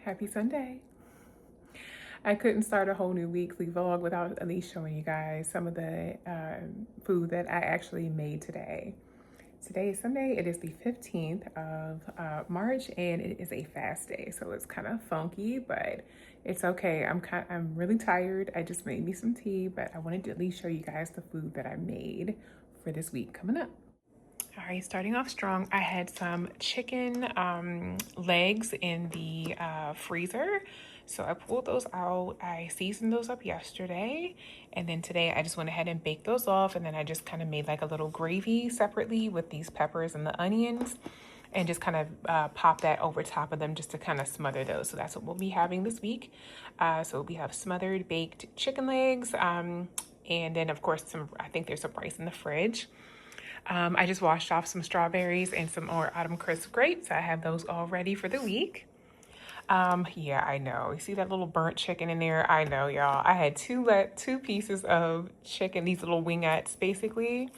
Happy Sunday. I couldn't start a whole new weekly vlog without at least showing you guys some of the food that I actually made today. Today is Sunday. It is the 15th of March and it is a fast day. So it's kind of funky, but it's okay. I'm really tired. I just made me some tea, but I wanted to at least show you guys the food that I made for this week coming up. All right, starting off strong, I had some chicken legs in the freezer. So I pulled those out. I seasoned those up yesterday. And then today I just went ahead and baked those off. And then I just kind of made like a little gravy separately with these peppers and the onions. And just kind of pop that over top of them just to kind of smother those. So that's what we'll be having this week. So we have smothered baked chicken legs. And then of course, I think there's some rice in the fridge. I just washed off some strawberries and some more autumn crisp grapes. I have those all ready for the week. Yeah, I know. You see that little burnt chicken in there? I know, y'all. I had two pieces of chicken, these little wingettes, basically,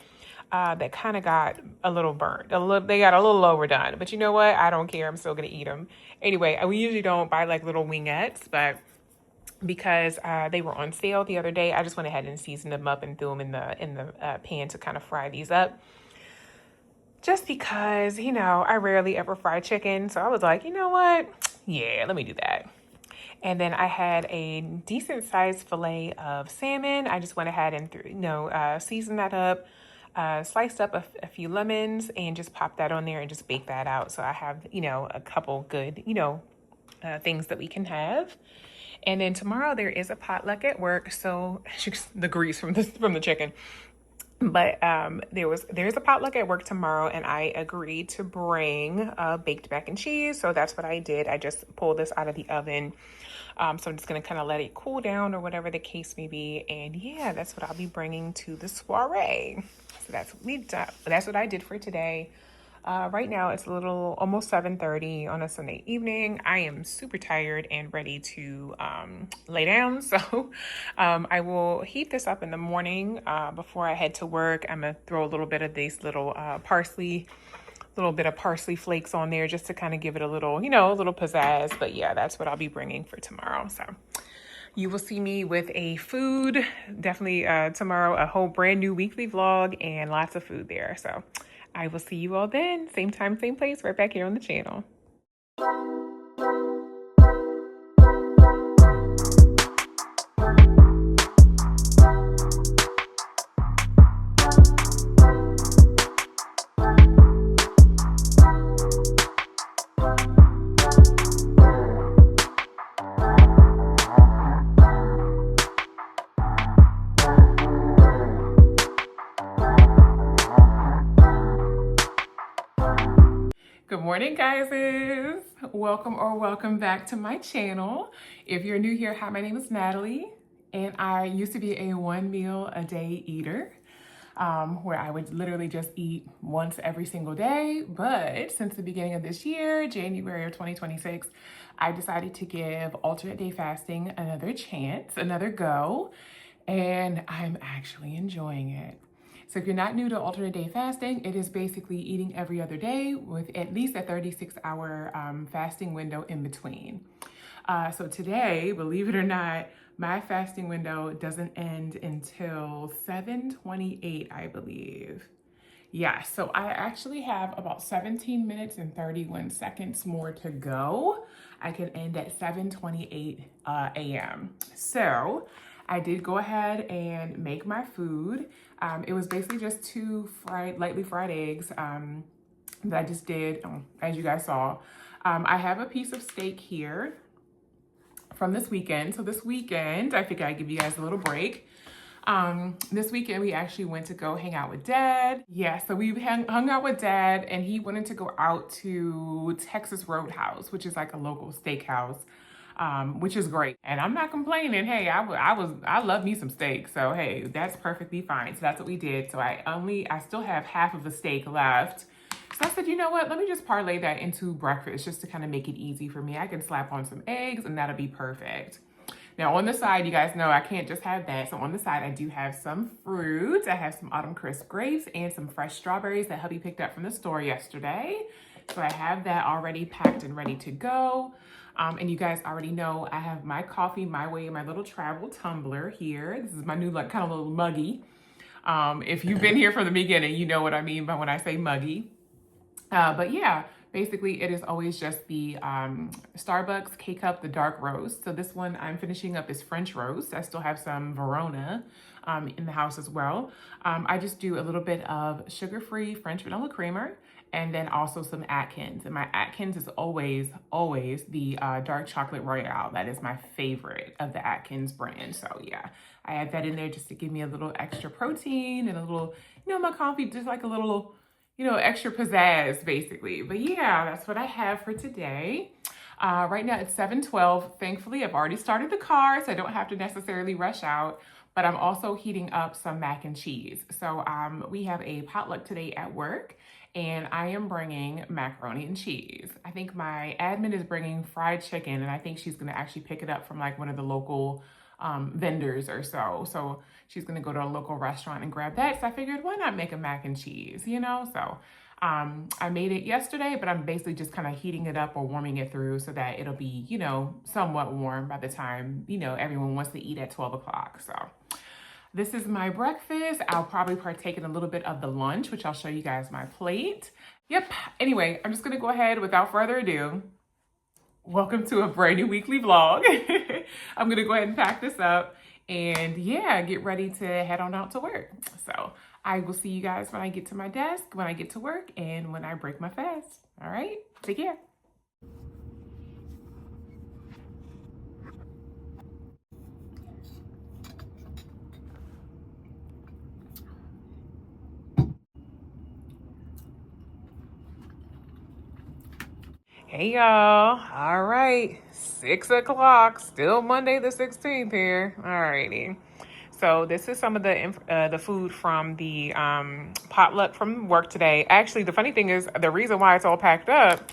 that kind of got a little burnt. They got a little overdone. But you know what? I don't care. I'm still going to eat them. Anyway, we usually don't buy like little wingettes, but because they were on sale the other day, I just went ahead and seasoned them up and threw them in the pan to kind of fry these up. Just because, you know, I rarely ever fry chicken. So I was like, you know what? Yeah, let me do that. And then I had a decent sized fillet of salmon. I just went ahead and seasoned that up, sliced up a few lemons and just popped that on there and just baked that out. So I have, a couple good, things that we can have. And then tomorrow there is a potluck at work. So the grease from the chicken. But there's a potluck at work tomorrow, and I agreed to bring baked mac and cheese. So that's what I did. I just pulled this out of the oven. So I'm just going to kind of let it cool down or whatever the case may be. And yeah, that's what I'll be bringing to the soiree. So that's what I did for today. Right now it's almost 7:30 on a Sunday evening. I am super tired and ready to lay down. So I will heat this up in the morning before I head to work. I'm gonna throw a little bit of these little parsley flakes on there just to kind of give it a little pizzazz. But yeah, that's what I'll be bringing for tomorrow. So you will see me with a food, definitely tomorrow, a whole brand new weekly vlog and lots of food there. So I will see you all then. Same time, same place, right back here on the channel. Good morning, guys. Welcome back to my channel. If you're new here, hi, my name is Natalie, and I used to be a 1 meal a day eater, where I would literally just eat once every single day. But since the beginning of this year, January of 2026, I decided to give alternate day fasting another chance, another go, and I'm actually enjoying it. So if you're not new to alternate day fasting, it is basically eating every other day with at least a 36-hour fasting window in between. So today, believe it or not, my fasting window doesn't end until 7:28, I believe. Yeah, so I actually have about 17 minutes and 31 seconds more to go. I can end at 7:28 a.m. So I did go ahead and make my food. It was basically just two lightly fried eggs that I just did, as you guys saw. I have a piece of steak here from this weekend. So this weekend, I figured I'd give you guys a little break. This weekend, we actually went to go hang out with Dad. Yeah, so we hung out with Dad, and he wanted to go out to Texas Roadhouse, which is like a local steakhouse. Which is great. And I'm not complaining. Hey, I love me some steak. So, hey, that's perfectly fine. So that's what we did. So I still have half of the steak left. So I said, you know what? Let me just parlay that into breakfast just to kind of make it easy for me. I can slap on some eggs and that'll be perfect. Now on the side, you guys know I can't just have that. So on the side, I do have some fruit. I have some autumn crisp grapes and some fresh strawberries that hubby picked up from the store yesterday. So I have that already packed and ready to go. And you guys already know I have my coffee my way in my little travel tumbler here. This is my new like kind of little muggy. If you've been here from the beginning, you know what I mean by when I say muggy. But yeah, basically it is always just the Starbucks K-Cup, the dark roast. So this one I'm finishing up is French roast. I still have some Verona in the house as well. I just do a little bit of sugar-free French vanilla creamer and then also some Atkins. And my Atkins is always the dark chocolate royale. That is my favorite of the Atkins brand. So yeah, I add that in there just to give me a little extra protein and a little, you know, my coffee, just like a little, you know, extra pizzazz basically. But yeah, that's what I have for today. Right now it's 7:12. Thankfully, I've already started the car, so I don't have to necessarily rush out, but I'm also heating up some mac and cheese. So we have a potluck today at work and I am bringing macaroni and cheese. I think my admin is bringing fried chicken and I think she's gonna actually pick it up from like one of the local vendors or so. So she's gonna go to a local restaurant and grab that. So I figured, why not make a mac and cheese, you know? So I made it yesterday, but I'm basically just kind of heating it up or warming it through so that it'll be, you know, somewhat warm by the time, you know, everyone wants to eat at 12 o'clock. So this is my breakfast. I'll probably partake in a little bit of the lunch, which I'll show you guys my plate. Yep. Anyway, I'm just gonna go ahead without further ado. Welcome to a brand new weekly vlog. I'm gonna go ahead and pack this up and yeah, get ready to head on out to work. So I will see you guys when I get to my desk, when I get to work, and when I break my fast. All right, take care. Hey y'all, all right, 6 o'clock, still Monday the 16th here. All righty. So this is some of the food from the potluck from work today. Actually, the funny thing is the reason why it's all packed up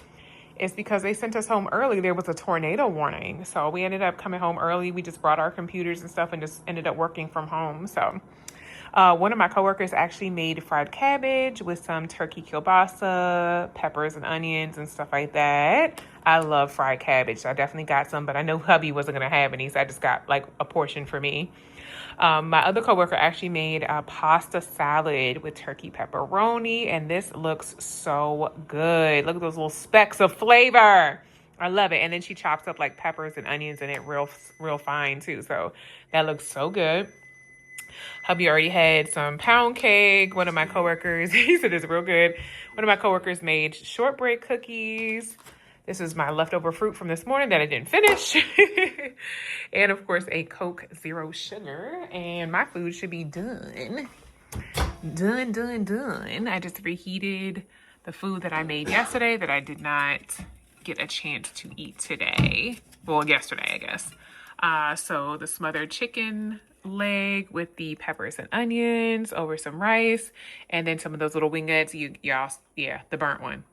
is because they sent us home early. There was a tornado warning. So we ended up coming home early. We just brought our computers and stuff and just ended up working from home. So one of my coworkers actually made fried cabbage with some turkey kielbasa, peppers and onions and stuff like that. I love fried cabbage, so I definitely got some, but I know hubby wasn't gonna have any, so I just got like a portion for me. My other coworker actually made a pasta salad with turkey pepperoni, and this looks so good. Look at those little specks of flavor. I love it. And then she chops up like peppers and onions in it real fine too. So that looks so good. Hubby already had some pound cake. One of my coworkers, he said it's real good. One of my coworkers made shortbread cookies. This is my leftover fruit from this morning that I didn't finish. And of course, a Coke Zero Sugar. And my food should be done. Done. I just reheated the food that I made yesterday that I did not get a chance to eat today. Well, yesterday, I guess. So the smothered chicken leg with the peppers and onions over some rice. And then some of those little wingettes. Y'all, yeah, the burnt one.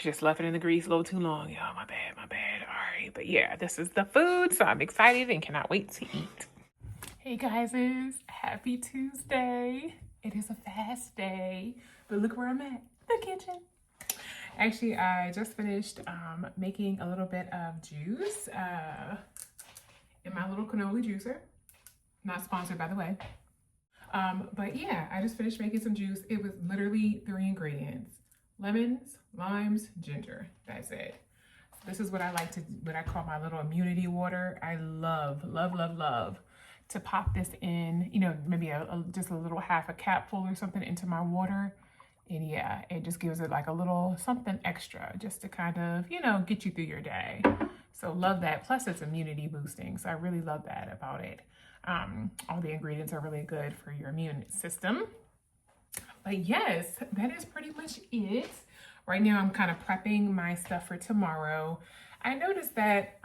Just left it in the grease a little too long, y'all. My bad. All right, but yeah, this is the food, so I'm excited and cannot wait to eat. Hey guys, happy Tuesday. It is a fast day, but look where I'm at, the kitchen. Actually, I just finished making a little bit of juice in my little cannoli juicer. Not sponsored, by the way. But yeah, I just finished making some juice. It was literally 3 ingredients. Lemons, limes, ginger. That's it. This is what I like to, what I call my little immunity water. I love to pop this in, you know, maybe just a little half a capful or something into my water. And yeah, it just gives it like a little something extra just to kind of, you know, get you through your day. So love that. Plus it's immunity boosting. So I really love that about it. All the ingredients are really good for your immune system. But yes, that is pretty much it. Right now I'm kind of prepping my stuff for tomorrow. I noticed that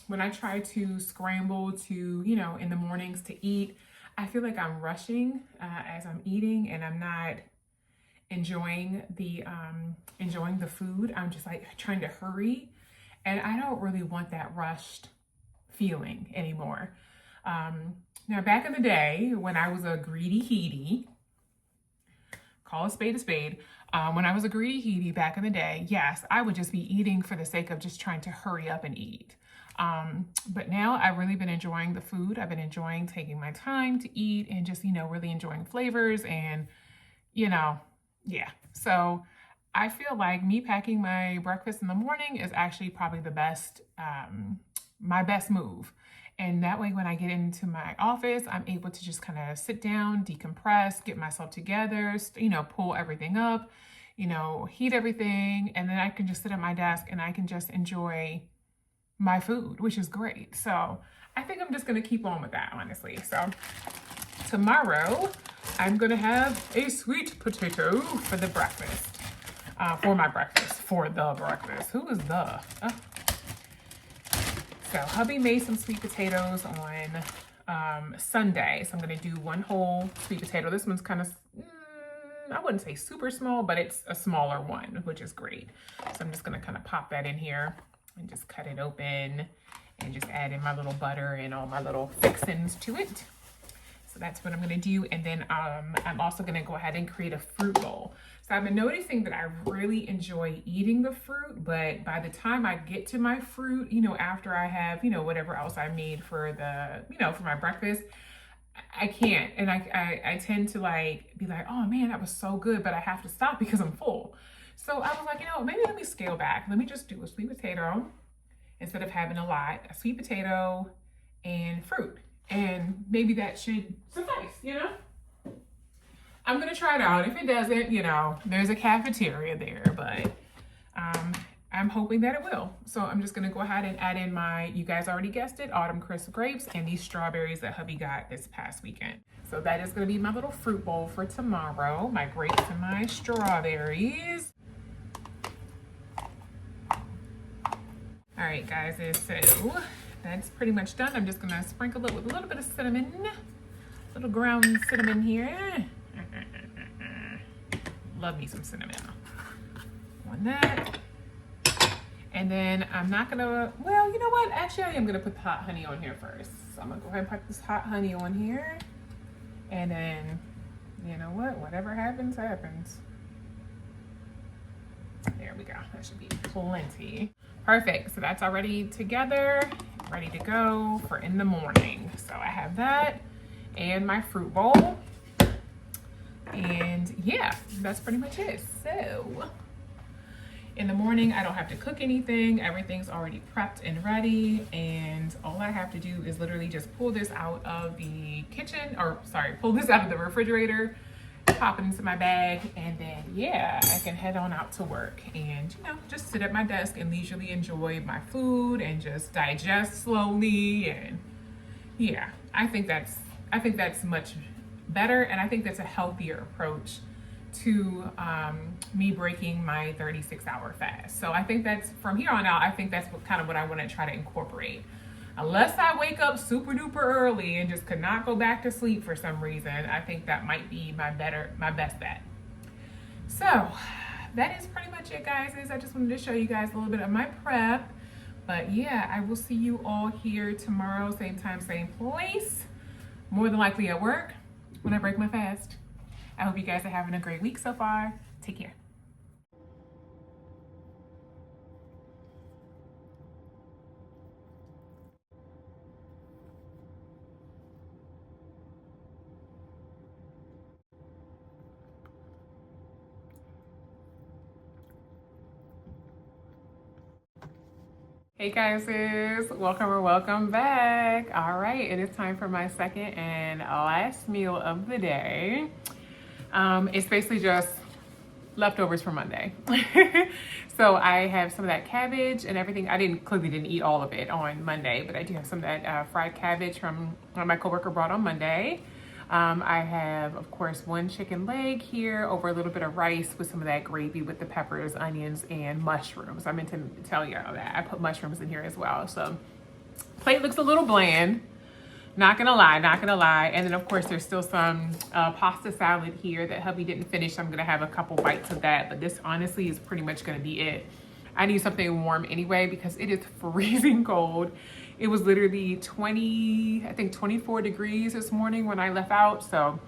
when I try to scramble to, you know, in the mornings to eat, I feel like I'm rushing as I'm eating and I'm not enjoying the food. I'm just like trying to hurry. And I don't really want that rushed feeling anymore. Now back in the day when I was a greedy heedy, call a spade a spade. When I was a greedy heedy back in the day, yes, I would just be eating for the sake of just trying to hurry up and eat. But now I've really been enjoying the food. I've been enjoying taking my time to eat and just, really enjoying flavors and, yeah. So I feel like me packing my breakfast in the morning is actually probably the best, my best move. And that way, when I get into my office, I'm able to just kind of sit down, decompress, get myself together, pull everything up, heat everything. And then I can just sit at my desk and I can just enjoy my food, which is great. So I think I'm just going to keep on with that, honestly. So tomorrow, I'm going to have a sweet potato for the breakfast. For the breakfast. Who is the? So hubby made some sweet potatoes on Sunday. So I'm going to do one whole sweet potato. This one's kind of, I wouldn't say super small, but it's a smaller one, which is great. So I'm just going to kind of pop that in here and just cut it open and just add in my little butter and all my little fixins to it. So that's what I'm going to do. And then I'm also going to go ahead and create a fruit bowl. So I've been noticing that I really enjoy eating the fruit, but by the time I get to my fruit, after I have, whatever else I made for the, for my breakfast, I can't. And I tend to be like, oh man, that was so good, but I have to stop because I'm full. So I was like, maybe let me scale back. Let me just do a sweet potato instead of having a lot, a sweet potato and fruit. And maybe that should suffice, I'm going to try it out. If it doesn't, there's a cafeteria there, but I'm hoping that it will. So I'm just going to go ahead and add in my, you guys already guessed it, autumn crisp grapes and these strawberries that hubby got this past weekend. So that is going to be my little fruit bowl for tomorrow, my grapes and my strawberries. All right, guys, so that's pretty much done. I'm just going to sprinkle it with a little bit of cinnamon, little ground cinnamon here. Love me some cinnamon on that. And then I'm not gonna, well, you know what? Actually, I am gonna put the hot honey on here first. So I'm gonna go ahead and put this hot honey on here. And then, you know what? Whatever happens, happens. There we go. That should be plenty. Perfect. So that's already together, ready to go for in the morning. So I have that and my fruit bowl. And yeah, that's pretty much it. So in the morning, I don't have to cook anything. Everything's already prepped and ready. And all I have to do is literally just pull this out of the kitchen, pull this out of the refrigerator, pop it into my bag. And then, yeah, I can head on out to work and, just sit at my desk and leisurely enjoy my food and just digest slowly. And yeah, I think that's much better, and I think that's a healthier approach to me breaking my 36-hour fast. So I think that's, from here on out, I think that's what I want to try to incorporate. Unless I wake up super duper early and just could not go back to sleep for some reason, I think that might be my best bet. So that is pretty much it, guys. I just wanted to show you guys a little bit of my prep. But yeah, I will see you all here tomorrow, same time, same place. More than likely at work when I break my fast. I hope you guys are having a great week so far. Take care. Hey guys, welcome back. All right, it is time for my second and last meal of the day. It's basically just leftovers from Monday. So I have some of that cabbage and everything. I clearly didn't eat all of it on Monday, but I do have some of that fried cabbage from my coworker brought on Monday. I have, of course, one chicken leg here over a little bit of rice with some of that gravy with the peppers, onions, and mushrooms. I meant to tell you all that. I put mushrooms in here as well. So plate looks a little bland. Not gonna lie. And then, of course, there's still some pasta salad here that hubby didn't finish. I'm gonna have a couple bites of that, but this honestly is pretty much gonna be it. I need something warm anyway because it is freezing cold. It was literally 24 degrees this morning when I left out. So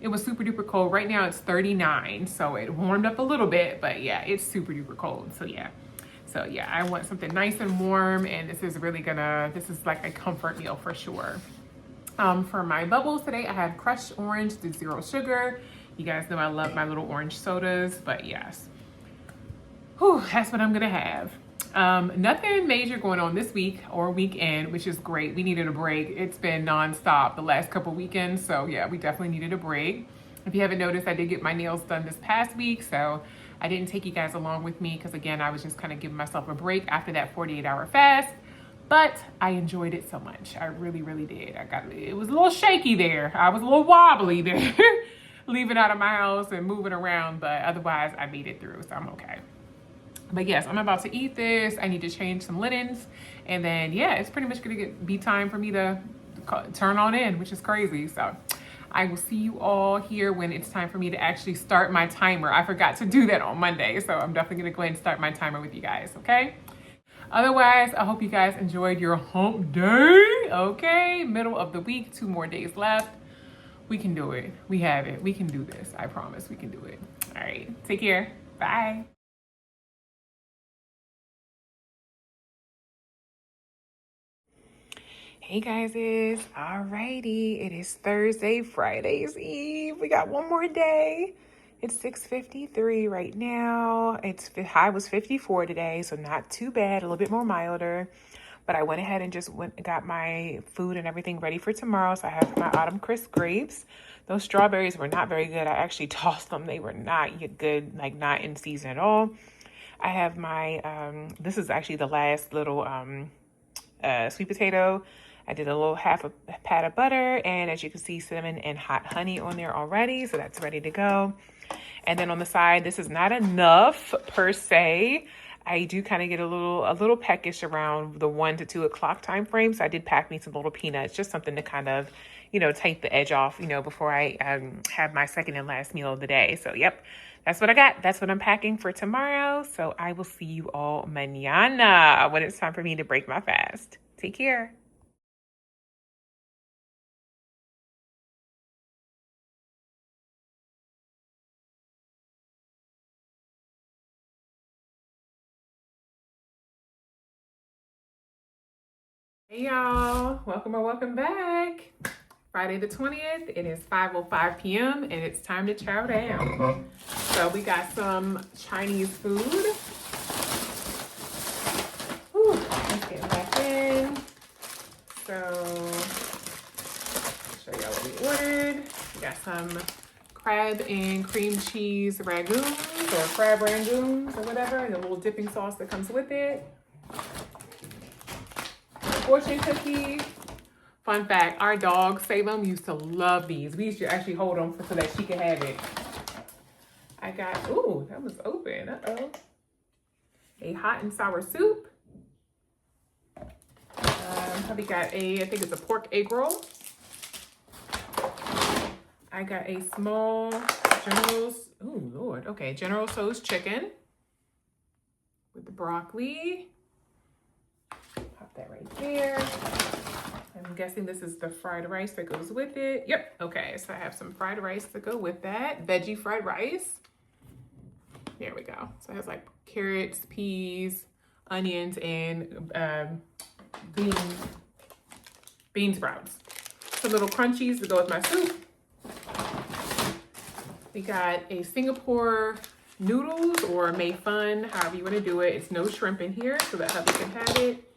It was super duper cold. Right now it's 39, so it warmed up a little bit, but yeah, it's super duper cold. So yeah. So yeah, I want something nice and warm, and this is like a comfort meal for sure. For my bubbles today, I have crushed orange with 0 sugar. You guys know I love my little orange sodas, but yes. Whew, that's what I'm gonna have. Nothing major going on this week or weekend, which is great. We needed a break. It's been nonstop the last couple weekends, so yeah, we definitely needed a break. If you haven't noticed, I did get my nails done this past week, so I didn't take you guys along with me because again, I was just kind of giving myself a break after that 48-hour fast. But I enjoyed it so much. I really, really did. It was a little shaky there. I was a little wobbly there, leaving out of my house and moving around, but otherwise I made it through, so I'm okay. But yes, I'm about to eat this. I need to change some linens. And then, yeah, it's pretty much gonna be time for me to turn on in, which is crazy. So I will see you all here when it's time for me to actually start my timer. I forgot to do that on Monday, so I'm definitely gonna go ahead and start my timer with you guys, okay? Otherwise, I hope you guys enjoyed your hump day, okay? Middle of the week, 2 more days left. We can do it. We have it. We can do this. I promise we can do it. All right, take care. Bye. Hey guys, alrighty. It is Thursday, Friday's Eve. We got one more day. It's 6:53 right now. High was 54 today, so not too bad, a little bit more milder. But I went ahead and just got my food and everything ready for tomorrow. So I have my autumn crisp grapes. Those strawberries were not very good. I actually tossed them. They were not good, like not in season at all. I have my, this is actually the last little sweet potato. I did a little half a pat of butter, and as you can see, cinnamon and hot honey on there already, so that's ready to go. And then on the side, this is not enough per se. I do kind of get a little peckish around the 1 to 2 o'clock time frame, so I did pack me some little peanuts, just something to kind of, take the edge off, before I have my second and last meal of the day. So yep, that's what I got. That's what I'm packing for tomorrow. So I will see you all mañana when it's time for me to break my fast. Take care. Hey y'all, welcome back. Friday the 20th, it is 5:05 p.m. and it's time to chow down. So we got some Chinese food. Whew, let's get back in. So, I'll show y'all what we ordered. We got some crab and cream cheese ragoons or crab rangoons or whatever, and a little dipping sauce that comes with it. Fortune cookie. Fun fact, our dog, Salem, used to love these. We used to actually hold them so that she could have it. I got, ooh, that was open. Uh-oh. A hot and sour soup. We got I think it's a pork egg roll. I got a small General Tso's chicken with the broccoli. Pop that right there. I'm guessing this is the fried rice that goes with it. Yep, okay, so I have some fried rice to go with that. Veggie fried rice. There we go. So it has like carrots, peas, onions, and bean sprouts. Some little crunchies to go with my soup. We got a Singapore noodles or mei fun, however you want to do it. It's no shrimp in here, so that hubby can have it.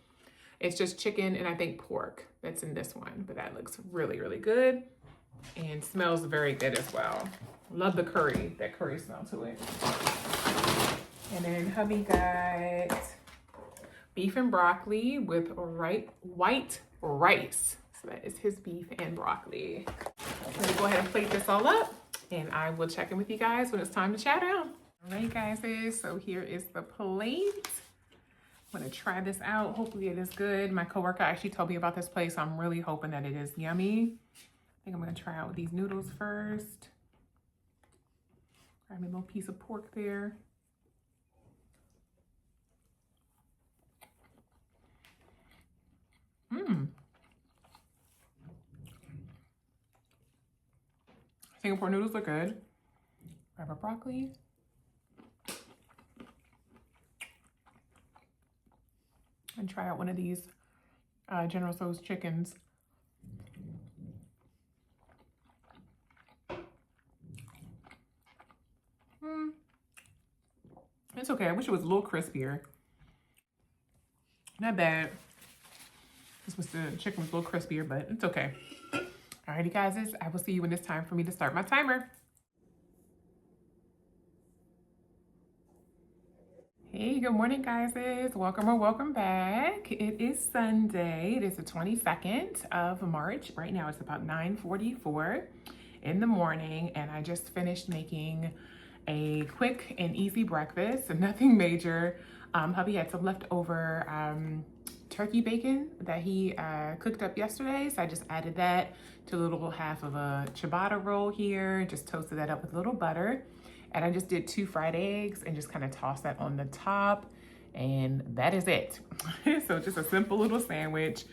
It's just chicken and I think pork that's in this one, but that looks really, really good and smells very good as well. Love the curry, that curry smell to it. And then hubby got beef and broccoli with white rice. So that is his beef and broccoli. Let me go ahead and plate this all up and I will check in with you guys when it's time to chow down. All right, guys, so here is the plate. I'm gonna try this out. Hopefully it is good. My coworker actually told me about this place, so I'm really hoping that it is yummy. I think I'm gonna try out these noodles first. Grab me a little piece of pork there. Singapore noodles are good. Grab a broccoli. And try out one of these General Tso's chickens. It's okay. I wish it was a little crispier. Not bad. This was the chicken was a little crispier, but it's okay. Alrighty, guys, I will see you when it's time for me to start my timer. Hey, good morning, guys. Welcome or welcome back. It is Sunday. It is the 22nd of March. Right now it's about 9:44 in the morning, and I just finished making a quick and easy breakfast, nothing major. Hubby had some leftover turkey bacon that he cooked up yesterday, so I just added that to a little half of a ciabatta roll here, just toasted that up with a little butter. And I just did 2 fried eggs and just kind of tossed that on the top, and that is it. So just a simple little sandwich,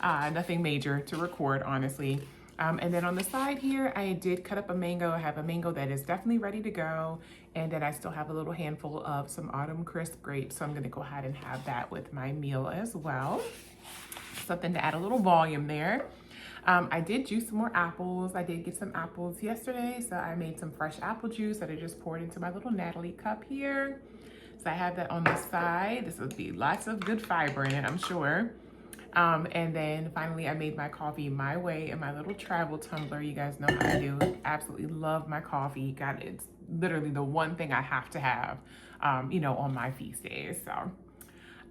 nothing major to record, honestly. And then on the side here, I did cut up a mango. I have a mango that is definitely ready to go. And then I still have a little handful of some autumn crisp grapes. So I'm gonna go ahead and have that with my meal as well. Something to add a little volume there. I did juice some more apples. I did get some apples yesterday. So I made some fresh apple juice that I just poured into my little Natalie cup here. So I have that on the side. This will be lots of good fiber in it, I'm sure. And then finally, I made my coffee my way in my little travel tumbler. You guys know how I do. Absolutely love my coffee. God, it's literally the one thing I have to have, you know, on my feast days. So,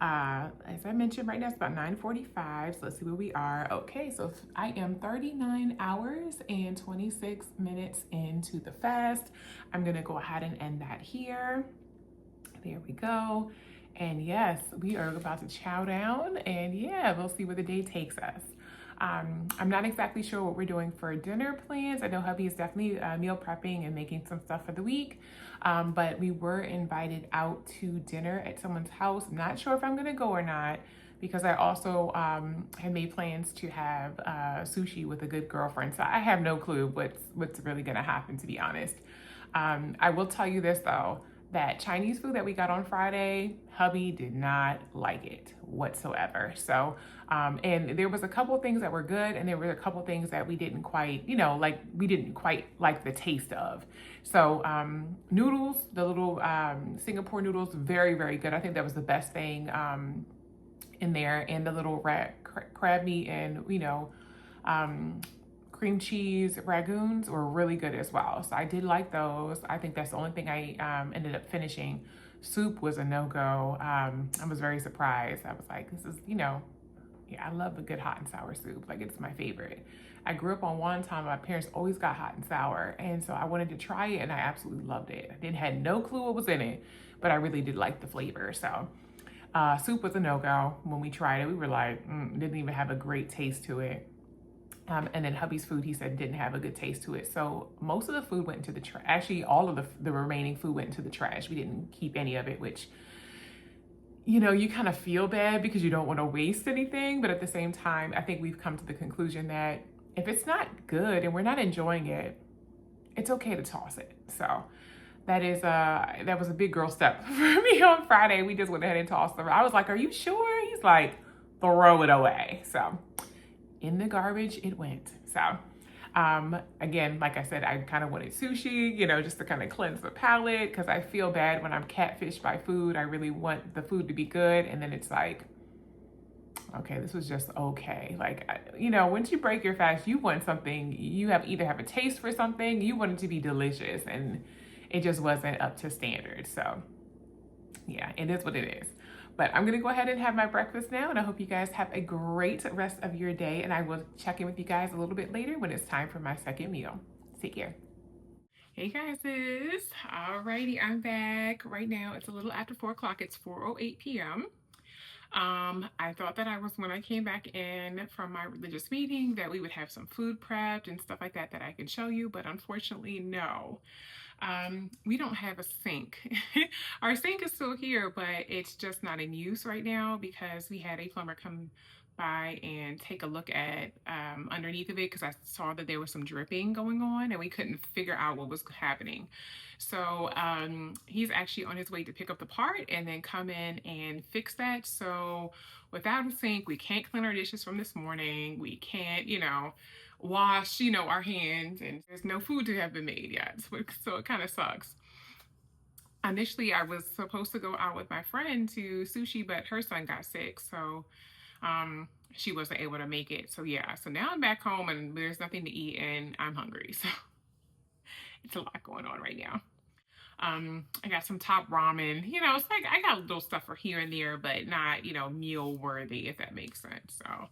as I mentioned, right now it's about 9:45. So let's see where we are. Okay, so I am 39 hours and 26 minutes into the fast. I'm gonna go ahead and end that here. There we go. And yes, we are about to chow down, and yeah, we'll see where the day takes us. I'm not exactly sure what we're doing for dinner plans. I know hubby is definitely meal prepping and making some stuff for the week, but we were invited out to dinner at someone's house. I'm not sure if I'm gonna go or not, because I also had made plans to have sushi with a good girlfriend. So I have no clue what's really gonna happen, to be honest. I will tell you this though, that Chinese food that we got on Friday, hubby did not like it whatsoever. So, and there was a couple of things that were good, and there were a couple of things that we didn't quite, you know, like we didn't quite like the taste of. So, noodles, the little Singapore noodles, very, very good. I think that was the best thing in there, and the little crab meat and, you know, cream cheese ragoons were really good as well. So I did like those. I think that's the only thing I ended up finishing. Soup was a no-go. I was very surprised. I was like, this is, you know, yeah, I love a good hot and sour soup. Like, it's my favorite. I grew up on wonton. My parents always got hot and sour, and so I wanted to try it, and I absolutely loved it. I had no clue what was in it, but I really did like the flavor. So soup was a no-go. When we tried it, we were like, didn't even have a great taste to it. And then hubby's food, he said, didn't have a good taste to it. So most of the food went into the trash. Actually, all of the remaining food went into the trash. We didn't keep any of it, which, you know, you kind of feel bad because you don't want to waste anything. But at the same time, I think we've come to the conclusion that if it's not good and we're not enjoying it, it's okay to toss it. So that was a big girl step for me on Friday. We just went ahead and tossed it. I was like, are you sure? He's like, throw it away. So in the garbage it went. So again, like I said, I kind of wanted sushi, you know, just to kind of cleanse the palate, because I feel bad when I'm catfished by food. I really want the food to be good, and then it's like, okay, this was just okay. Like, you know, once you break your fast, you want something, you either have a taste for something, you want it to be delicious, and it just wasn't up to standard. So yeah, it is what it is. But I'm gonna go ahead and have my breakfast now, and I hope you guys have a great rest of your day, and I will check in with you guys a little bit later when it's time for my second meal. Take care. Hey guys, alrighty, I'm back. Right now it's a little after 4 o'clock. It's 4:08 p.m. I thought that when I came back in from my religious meeting, that we would have some food prepped and stuff like that I could show you, but unfortunately, no. We don't have a sink. Our sink is still here, but it's just not in use right now because we had a plumber come by and take a look at underneath of it because I saw that there was some dripping going on and we couldn't figure out what was happening. So he's actually on his way to pick up the part and then come in and fix that. So without a sink, we can't clean our dishes from this morning. We can't, wash, our hands, and there's no food to have been made yet. So it kind of sucks. Initially, I was supposed to go out with my friend to sushi, but her son got sick. So she wasn't able to make it. So yeah, so now I'm back home and there's nothing to eat and I'm hungry. So it's a lot going on right now. I got some top ramen, it's like I got little stuff for here and there, but not, meal worthy, if that makes sense. So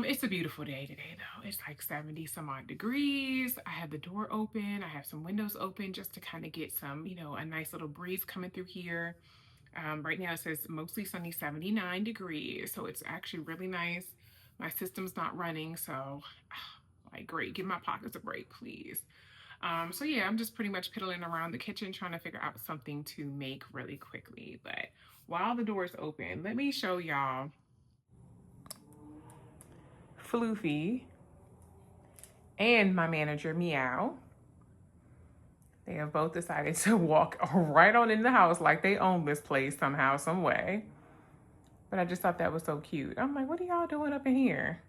it's a beautiful day today though. It's like 70 some odd degrees. I have the door open. I have some windows open just to kind of get some, a nice little breeze coming through here. Right now it says mostly sunny, 79 degrees. So it's actually really nice. My system's not running. So like, great, give my pockets a break, please. So yeah, I'm just pretty much piddling around the kitchen trying to figure out something to make really quickly. But while the door is open, let me show y'all Floofy and my manager, Meow. They have both decided to walk right on in the house like they own this place somehow, some way. But I just thought that was so cute. I'm like, what are y'all doing up in here?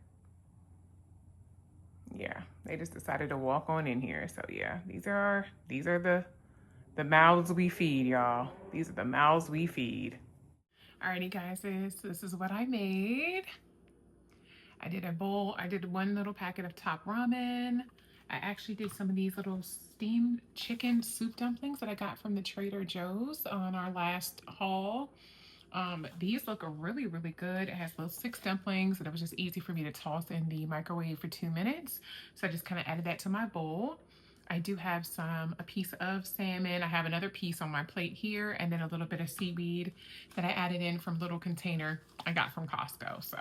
Yeah, they just decided to walk on in here. So yeah, these are the mouths we feed, y'all. These are the mouths we feed. Alrighty guys, this is what I made. I did one little packet of top ramen. I actually did some of these little steamed chicken soup dumplings that I got from the Trader Joe's on our last haul. These look really, really good. It has those 6 dumplings and it was just easy for me to toss in the microwave for 2 minutes. So I just kind of added that to my bowl. I do have a piece of salmon. I have another piece on my plate here and then a little bit of seaweed that I added in from a little container I got from Costco. So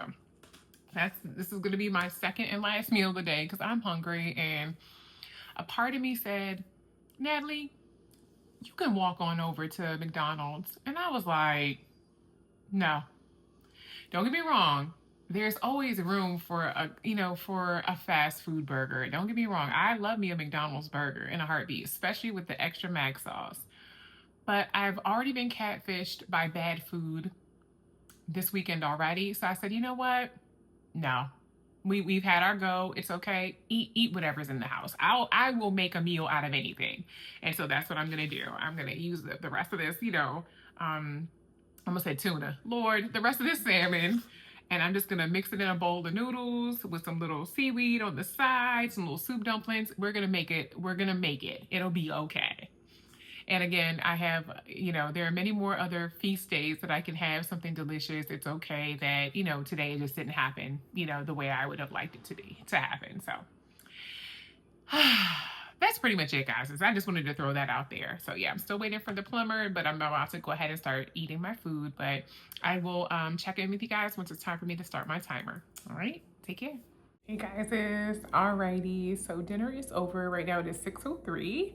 this is gonna be my second and last meal of the day because I'm hungry, and a part of me said, Natalie, you can walk on over to McDonald's. And I was like, no, don't get me wrong. There's always room for a fast food burger. Don't get me wrong. I love me a McDonald's burger in a heartbeat, especially with the extra mac sauce. But I've already been catfished by bad food this weekend already. So I said, you know what? No, we've had our go. It's okay. Eat whatever's in the house. I will make a meal out of anything. And so that's what I'm going to do. I'm going to use the rest of this, I'm going to say tuna. Lord, the rest of this salmon. And I'm just going to mix it in a bowl of noodles with some little seaweed on the side, some little soup dumplings. We're going to make it. It'll be okay. And again, I have, there are many more other feast days that I can have something delicious. It's okay that, today it just didn't happen, the way I would have liked it to happen. So that's pretty much it, guys. I just wanted to throw that out there. So yeah, I'm still waiting for the plumber, but I'm about to go ahead and start eating my food. But I will check in with you guys once it's time for me to start my timer. All right, take care. Hey guys, alrighty. So dinner is over. Right now it is 6:03.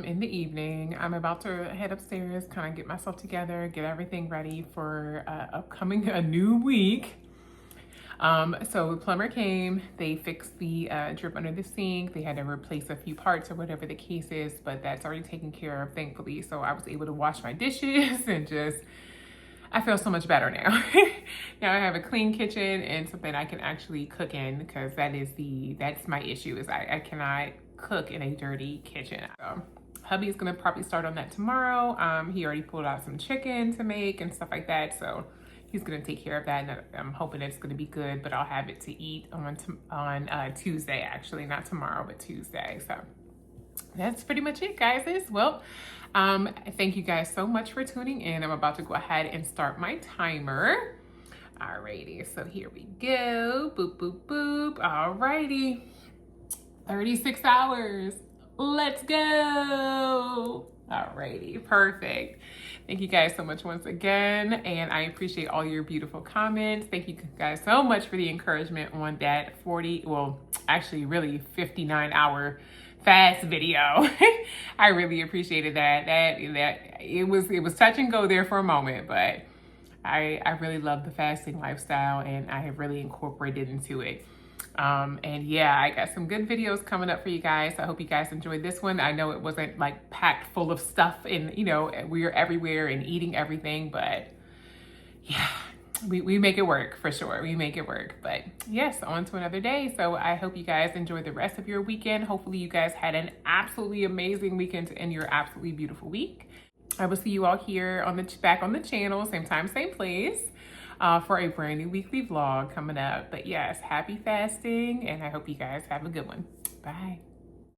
In the evening. I'm about to head upstairs, kind of get myself together, get everything ready for a new week. So the plumber came, they fixed the drip under the sink. They had to replace a few parts or whatever the case is, but that's already taken care of, thankfully. So I was able to wash my dishes and I feel so much better now. Now I have a clean kitchen and something I can actually cook in, because that's my issue, is I cannot cook in a dirty kitchen. So hubby is gonna probably start on that tomorrow. He already pulled out some chicken to make and stuff like that. So he's gonna take care of that, and I'm hoping it's gonna be good, but I'll have it to eat on Tuesday, actually, not tomorrow, but Tuesday. So that's pretty much it, guys. Well, thank you guys so much for tuning in. I'm about to go ahead and start my timer. Alrighty, so here we go. Boop, boop, boop. Alrighty. 36 hours. Let's go. Alrighty, perfect. Thank you guys so much once again, and I appreciate all your beautiful comments. Thank you guys so much for the encouragement on that 59-hour fast video. I really appreciated that. That it was touch and go there for a moment, but I really love the fasting lifestyle, and I have really incorporated into it. And yeah, I got some good videos coming up for you guys. I hope you guys enjoyed this one. I know it wasn't like packed full of stuff and, you know, we are everywhere and eating everything, but yeah, we make it work for sure. We make it work. But yes, on to another day. So I hope you guys enjoy the rest of your weekend. Hopefully you guys had an absolutely amazing weekend to end your absolutely beautiful week. I will see you all here on back on the channel, same time, same place, for a brand new weekly vlog coming up. But yes, happy fasting, and I hope you guys have a good one. Bye.